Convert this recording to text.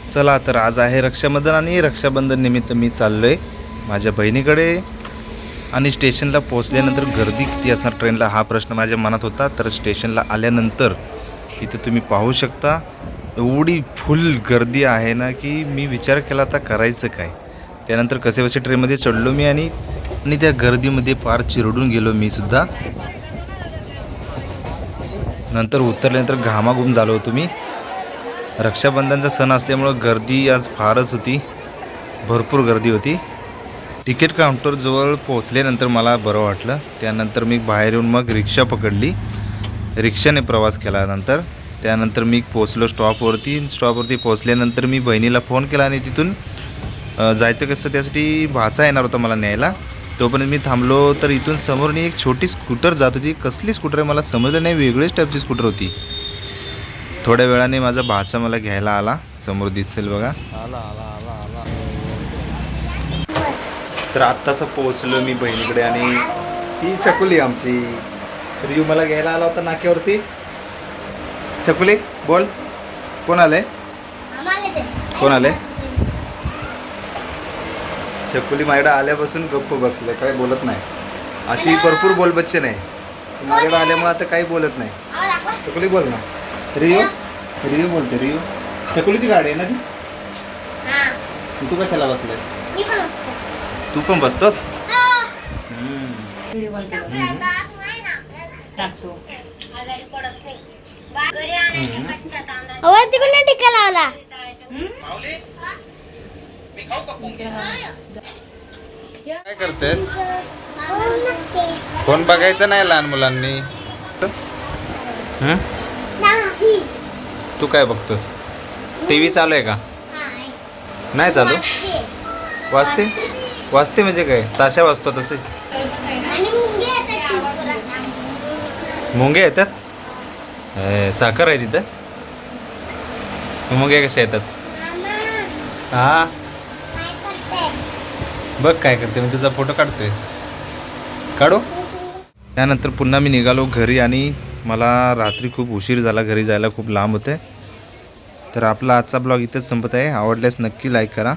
चला तर आज आहे रक्षाबंधन आणि रक्षाबंधन निमित्त मी चाललो आहे माझ्या बहिणीकडे. आणि स्टेशनला पोहोचल्यानंतर गर्दी किती असणार ट्रेनला हा प्रश्न माझ्या मनात होता. तर स्टेशनला आल्यानंतर इथे तुम्ही पाहू शकता एवढी फुल गर्दी आहे ना की मी विचार केला आता करायचं काय. त्यानंतर कसेबसे ट्रेनमध्ये चढलो मी आणि त्या गर्दीमध्ये पार चिरडून गेलो मी सुद्धा. नंतर उतरल्यानंतर घामाघूम झालो होतो मी. रक्षाबंधनचा सण असल्यामुळं गर्दी आज फारच होती, भरपूर गर्दी होती. तिकीट काउंटरजवळ पोहोचल्यानंतर मला बरं वाटलं. त्यानंतर मी बाहेर येऊन मग रिक्षा पकडली, रिक्षाने प्रवास केला. त्यानंतर मी पोचलो स्टॉपवरती पोचल्यानंतर मी बहिणीला फोन केला आणि तिथून जायचं कसं त्यासाठी भाचा येणार होता मला न्यायला. तोपर्यंत मी थांबलो तर इथून समोरनी एक छोटी स्कूटर जात होती. कसली स्कूटर आहे मला समजलं नाही, वेगळीच टाईपची स्कूटर होती. थोड्या वेळाने माझा भाचा मला घ्यायला आला, समोर दिसेल बघा. आला. तर आत्ताच पोहोचलो मी बहिणीकडे आणि ही चकुली आमची रियू मला घ्यायला आला होता नाक्यावरती. चकुली बोल, कोण आले? चकुली माझ्याकडे आल्यापासून गप्प बसले, काही बोलत नाही. अशी भरपूर बोलबच्चे नाही, माझ्याकडे आल्यामुळे आता काही बोलत नाही. चकुली बोल ना. रियू बोलते. रियू चकुलीची गाडी आहे ना ती. तू कशाला बसले? तू पण बसतोस? टिका लावला. काय करतेस? फोन बघायचं नाही लहान मुलांनी. तू काय बघतोस? टीव्ही चालू आहे का? नाही चालू. वाजते म्हणजे काय? ताशा वाजतो तसे. मुंगे येतात. साखर आहे तिथं. मुंगे कसे येतात? हा बघ काय करते मी, तुझा फोटो काढतोय. काढू. त्यानंतर पुन्हा मी निघालो घरी आणि मला रात्री खूप उशीर झाला, घरी जायला खूप लांब होते. तर आपला आजचा ब्लॉग इथेच संपत आहे. आवडल्यास नक्की लाईक करा.